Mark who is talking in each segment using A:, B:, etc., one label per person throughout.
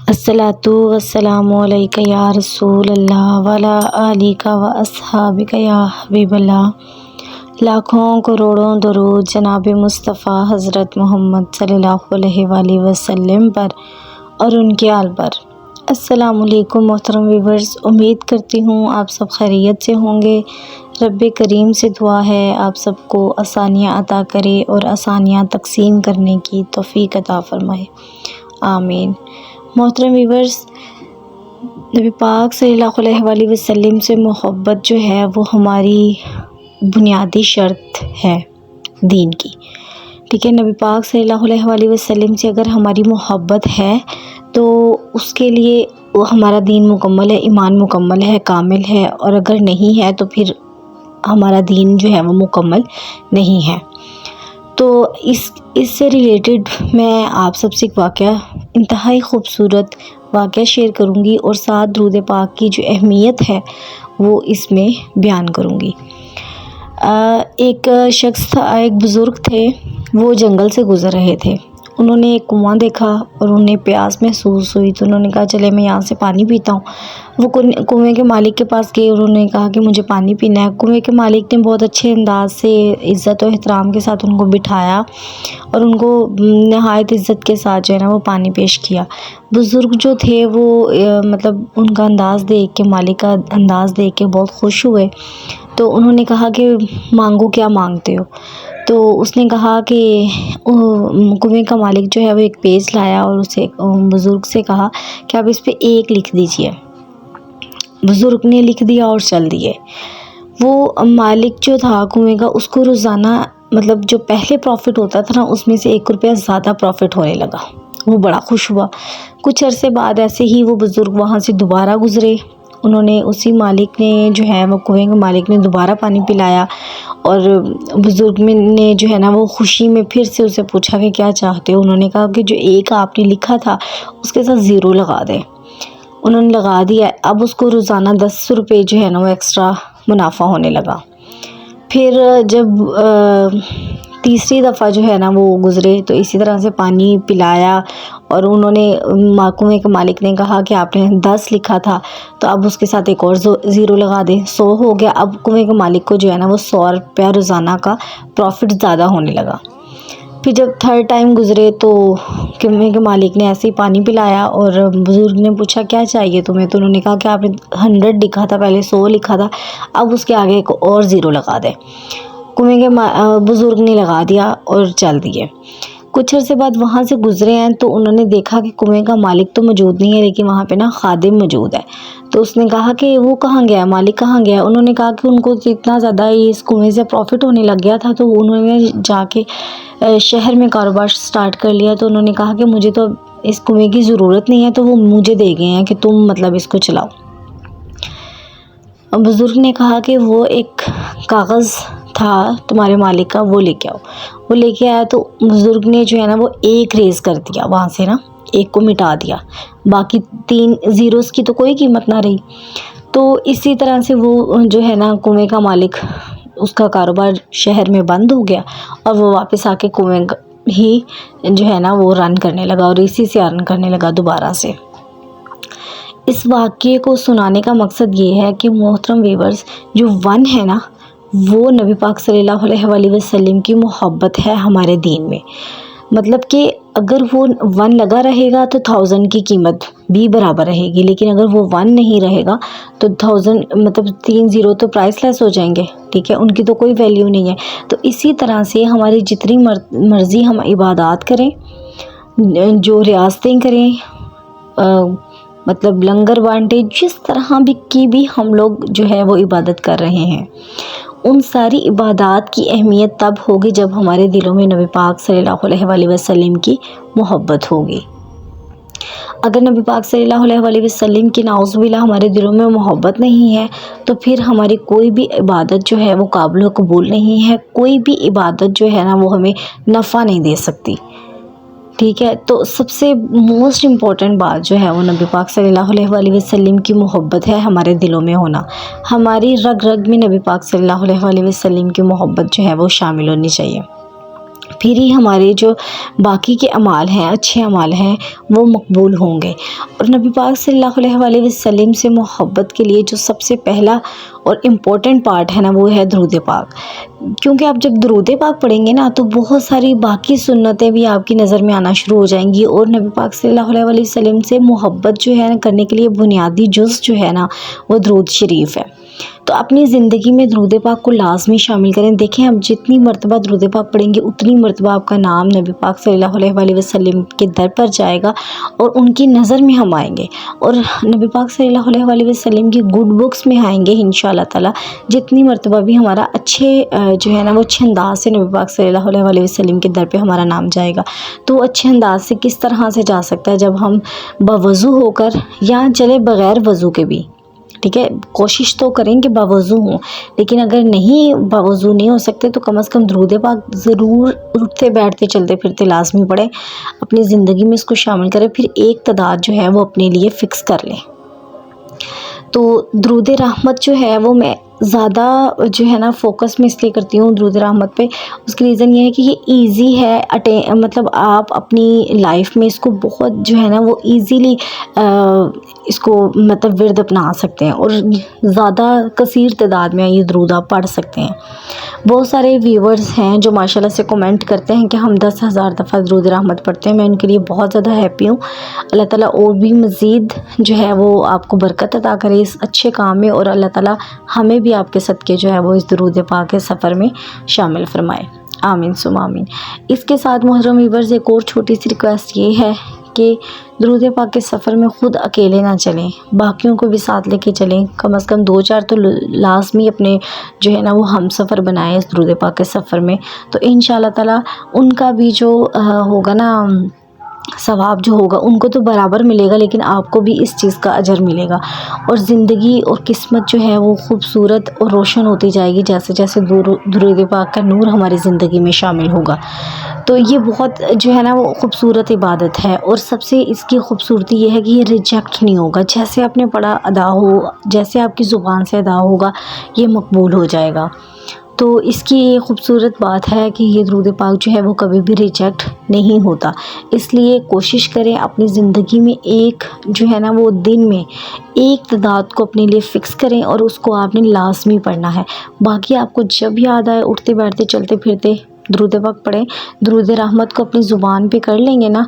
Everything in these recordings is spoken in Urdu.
A: الصلاۃ والسلام علیک یا رسول اللہ وعلی آلک و اصحابک یا حبیب اللہ۔ لاکھوں کروڑوں درود جناب مصطفیٰ حضرت محمد صلی اللہ علیہ وآلہ وسلم پر اور ان کے آل پر۔ السلام علیکم محترم ویورز، امید کرتی ہوں آپ سب خیریت سے ہوں گے۔ رب کریم سے دعا ہے آپ سب کو آسانیاں عطا کرے اور آسانیاں تقسیم کرنے کی توفیق عطا فرمائے، آمین۔ محترم ویورز، نبی پاک صلی اللہ علیہ وآلہ وسلم سے محبت جو ہے وہ ہماری بنیادی شرط ہے دین کی، ٹھیک ہے۔ نبی پاک صلی اللہ علیہ وآلہ وسلم سے اگر ہماری محبت ہے تو اس کے لیے ہمارا دین مکمل ہے، ایمان مکمل ہے، کامل ہے، اور اگر نہیں ہے تو پھر ہمارا دین جو ہے وہ مکمل نہیں ہے۔ تو اس سے ریلیٹڈ میں آپ سب سے ایک واقعہ، انتہائی خوبصورت واقعہ شیئر کروں گی، اور ساتھ درود پاک کی جو اہمیت ہے وہ اس میں بیان کروں گی۔ ایک شخص تھا، ایک بزرگ تھے، وہ جنگل سے گزر رہے تھے۔ انہوں نے ایک کنواں دیکھا اور انہیں پیاس محسوس ہوئی، تو انہوں نے کہا چلے میں یہاں سے پانی پیتا ہوں۔ وہ کنویں کے مالک کے پاس گئے اور انہوں نے کہا کہ مجھے پانی پینا ہے۔ کنویں کے مالک نے بہت اچھے انداز سے عزت و احترام کے ساتھ ان کو بٹھایا اور ان کو نہایت عزت کے ساتھ جو ہے نا وہ پانی پیش کیا۔ بزرگ جو تھے وہ مطلب ان کا انداز دیکھ کے، مالک کا انداز دیکھ کے بہت خوش ہوئے، تو انہوں نے کہا کہ مانگو، کیا مانگتے ہو؟ تو اس نے کہا کہ کنویں کا مالک جو ہے وہ ایک پیج لایا اور اسے بزرگ سے کہا کہ آپ اس پہ 1 لکھ دیجئے۔ بزرگ نے لکھ دیا اور چل دیے۔ وہ مالک جو تھا کنویں کا، اس کو روزانہ مطلب جو پہلے پروفٹ ہوتا تھا نا، اس میں سے 1 روپیہ زیادہ پروفٹ ہونے لگا۔ وہ بڑا خوش ہوا۔ کچھ عرصے بعد ایسے ہی وہ بزرگ وہاں سے دوبارہ گزرے۔ انہوں نے اسی مالک نے جو ہے وہ کنویں کے مالک نے دوبارہ پانی پلایا، اور بزرگ نے جو ہے نا وہ خوشی میں پھر سے اسے پوچھا کہ کیا چاہتے ہو؟ انہوں نے کہا کہ جو 1 آپ نے لکھا تھا اس کے ساتھ 0 لگا دیں۔ انہوں نے لگا دیا۔ اب اس کو روزانہ 10 روپے جو ہے نا وہ ایکسٹرا منافع ہونے لگا۔ پھر جب تیسری دفعہ جو ہے نا وہ گزرے تو اسی طرح سے پانی پلایا، اور انہوں نے کنویں کے مالک نے کہا کہ آپ نے 10 لکھا تھا تو اب اس کے ساتھ ایک اور 0 لگا دیں، 100 ہو گیا۔ اب کنویں کے مالک کو جو ہے نا وہ 100 روپیہ روزانہ کا پروفٹ زیادہ ہونے لگا۔ پھر جب 3rd ٹائم گزرے تو کنویں کے مالک نے ایسے ہی پانی پلایا، اور بزرگ نے پوچھا کیا چاہیے تمہیں؟ تو انہوں نے کہا کہ آپ نے 100 لکھا تھا، پہلے 100 لکھا تھا، اب اس کے آگے ایک اور 0 لگا دیں۔ کنویں کے بزرگ نے لگا دیا اور چل دیے۔ کچھ عرصے بعد وہاں سے گزرے ہیں تو انہوں نے دیکھا کہ کنویں کا مالک تو موجود نہیں ہے، لیکن وہاں پہ نا خادم موجود ہے۔ تو اس نے کہا کہ وہ کہاں گیا، مالک کہاں گیا؟ انہوں نے کہا کہ ان کو اتنا زیادہ اس کنویں سے پروفٹ ہونے لگ گیا تھا، تو انہوں نے جا کے شہر میں کاروبار سٹارٹ کر لیا۔ تو انہوں نے کہا کہ مجھے تو اس کنویں کی ضرورت نہیں ہے، تو وہ مجھے دے گئے ہیں کہ تم مطلب اس کو چلاؤ۔ بزرگ نے کہا کہ وہ ایک کاغذ تھا تمہارے مالک کا، وہ لے کے آؤ۔ وہ لے کے آیا تو بزرگ نے جو ہے نا وہ 1 ریز کر دیا، وہاں سے نا 1 کو مٹا دیا، باقی 3 زیروز کی تو کوئی قیمت نہ رہی۔ تو اسی طرح سے وہ جو ہے نا کنویں کا مالک، اس کا کاروبار شہر میں بند ہو گیا، اور وہ واپس آ کے کنویں ہی جو ہے نا وہ رن کرنے لگا، اور اسی سے ارن کرنے لگا دوبارہ سے۔ اس واقعے کو سنانے کا مقصد یہ ہے کہ محترم ویورز، جو 1 ہے نا وہ نبی پاک صلی اللہ علیہ وآلہ وسلم کی محبت ہے ہمارے دین میں۔ مطلب کہ اگر وہ 1 لگا رہے گا تو 1000 کی قیمت بھی برابر رہے گی، لیکن اگر وہ 1 نہیں رہے گا تو 1000 مطلب 3 0 تو پرائس لیس ہو جائیں گے، ٹھیک ہے، ان کی تو کوئی ویلیو نہیں ہے۔ تو اسی طرح سے ہماری جتنی مرضی ہم عبادات کریں، جو ریاستیں کریں، مطلب لنگر بانٹے، جس طرح بھی ہم لوگ جو ہے وہ عبادت کر رہے ہیں، ان ساری عبادات کی اہمیت تب ہوگی جب ہمارے دلوں میں نبی پاک صلی اللہ علیہ وآلہ وسلم کی محبت ہوگی۔ اگر نبی پاک صلی اللہ علیہ وآلہ وسلم کی نعوذ باللہ ہمارے دلوں میں محبت نہیں ہے تو پھر ہماری کوئی بھی عبادت جو ہے وہ قابل قبول نہیں ہے، کوئی بھی عبادت جو ہے نا وہ ہمیں نفع نہیں دے سکتی، ٹھیک ہے۔ تو سب سے موسٹ امپورٹنٹ بات جو ہے وہ نبی پاک صلی اللہ علیہ وآلہ وسلم کی محبت ہے ہمارے دلوں میں ہونا۔ ہماری رگ رگ میں نبی پاک صلی اللہ علیہ وآلہ وسلم کی محبت جو ہے وہ شامل ہونی چاہیے۔ پھر ہی ہمارے جو باقی کے اعمال ہیں، اچھے اعمال ہیں، وہ مقبول ہوں گے۔ اور نبی پاک صلی اللہ علیہ وسلم سے محبت کے لیے جو سب سے پہلا اور امپورٹنٹ پارٹ ہے نا، وہ ہے درود پاک۔ کیونکہ آپ جب درود پاک پڑھیں گے نا تو بہت ساری باقی سنتیں بھی آپ کی نظر میں آنا شروع ہو جائیں گی، اور نبی پاک صلی اللہ علیہ وسلم سے محبت جو ہے نا کرنے کے لیے بنیادی جز جو ہے نا وہ درود شریف ہے۔ تو اپنی زندگی میں درود پاک کو لازمی شامل کریں۔ دیکھیں آپ جتنی مرتبہ درود پاک پڑھیں گے اتنی مرتبہ آپ کا نام نبی پاک صلی اللہ علیہ وسلم کے در پر جائے گا اور ان کی نظر میں ہم آئیں گے، اور نبی پاک صلی اللہ علیہ وسلم کی گڈ بکس میں آئیں گے انشاءاللہ تعالی۔ جتنی مرتبہ بھی ہمارا اچھے جو ہے نا وہ اچھے انداز سے نبی پاک صلی اللہ علیہ وسلم کے در پہ ہمارا نام جائے گا، تو وہ اچھے انداز سے کس طرح سے جا سکتا ہے؟ جب ہم باوضو ہو کر یا چلے بغیر وضو کے بھی، ٹھیک ہے، کوشش تو کریں کہ باوضو ہوں، لیکن اگر نہیں باوضو نہیں ہو سکتے تو کم از کم درود پاک ضرور اٹھتے بیٹھتے چلتے پھرتے لازمی پڑھیں، اپنی زندگی میں اس کو شامل کریں، پھر ایک تعداد جو ہے وہ اپنے لیے فکس کر لیں۔ تو درود رحمت جو ہے وہ میں زیادہ جو ہے نا فوکس میں اس لیے کرتی ہوں درود رحمت پہ، اس کی ریزن یہ ہے کہ یہ ایزی ہے، مطلب آپ اپنی لائف میں اس کو بہت جو ہے نا وہ ایزیلی اس کو مطلب ورد اپنا سکتے ہیں، اور زیادہ کثیر تعداد میں یہ درود آپ پڑھ سکتے ہیں۔ بہت سارے ویورز ہیں جو ماشاءاللہ سے کومنٹ کرتے ہیں کہ ہم 10,000 دفعہ درود رحمت پڑھتے ہیں، میں ان کے لیے بہت زیادہ ہیپی ہوں۔ اللہ تعالیٰ اور بھی مزید جو ہے وہ آپ کو برکت عطا کرے اس اچھے کام میں، اور اللہ تعالیٰ ہمیں بھی آپ کے صدقے جو ہے وہ اس درود پاک کے سفر میں شامل فرمائے، آمین ثم آمین۔ اس کے ساتھ محترم ویورز ایک اور چھوٹی سی ریکویسٹ یہ ہے کہ درود پاک کے سفر میں خود اکیلے نہ چلیں، باقیوں کو بھی ساتھ لے کے چلیں، کم از کم 2-4 تو لازمی اپنے جو ہے نا وہ ہم سفر بنائیں اس درود پاک کے سفر میں، تو انشاءاللہ تعالیٰ ان کا بھی جو ہوگا نا ثواب جو ہوگا ان کو تو برابر ملے گا، لیکن آپ کو بھی اس چیز کا اجر ملے گا، اور زندگی اور قسمت جو ہے وہ خوبصورت اور روشن ہوتی جائے گی جیسے جیسے درود پاک کا نور ہماری زندگی میں شامل ہوگا۔ تو یہ بہت جو ہے نا وہ خوبصورت عبادت ہے، اور سب سے اس کی خوبصورتی یہ ہے کہ یہ ریجیکٹ نہیں ہوگا، جیسے آپ نے پڑھا ادا ہو، جیسے آپ کی زبان سے ادا ہوگا یہ مقبول ہو جائے گا۔ تو اس کی یہ خوبصورت بات ہے کہ یہ درود پاک جو ہے وہ کبھی بھی ریجیکٹ نہیں ہوتا، اس لیے کوشش کریں اپنی زندگی میں ایک جو ہے نا وہ دن میں ایک تعداد کو اپنے لیے فکس کریں، اور اس کو آپ نے لازمی پڑھنا ہے۔ باقی آپ کو جب یاد آئے اٹھتے بیٹھتے چلتے پھرتے درود پاک پڑھیں، درود رحمت کو اپنی زبان پہ کر لیں گے نا،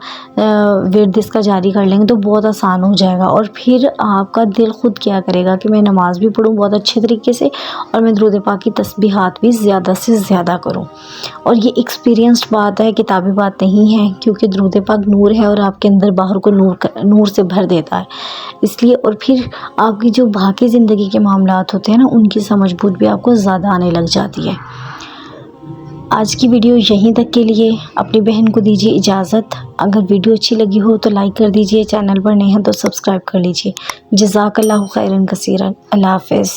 A: ورد اس کا جاری کر لیں گے تو بہت آسان ہو جائے گا، اور پھر آپ کا دل خود کیا کرے گا کہ میں نماز بھی پڑھوں بہت اچھے طریقے سے، اور میں درود پاک کی تسبیحات بھی زیادہ سے زیادہ کروں۔ اور یہ ایکسپیرینسڈ بات ہے، کتابی بات نہیں ہے، کیونکہ درود پاک نور ہے اور آپ کے اندر باہر کو نور سے بھر دیتا ہے، اس لیے۔ اور پھر آپ کی جو باقی زندگی کے معاملات ہوتے ہیں نا ان کی سمجھ بوجھ بھی آپ کو زیادہ آنے لگ جاتی ہے۔ آج کی ویڈیو یہیں تک کے لیے، اپنی بہن کو دیجیے اجازت۔ اگر ویڈیو اچھی لگی ہو تو لائک کر دیجیے، چینل پر نئے ہیں تو سبسکرائب کر لیجیے۔ جزاک اللہ خیرا کثیرا، اللہ حافظ۔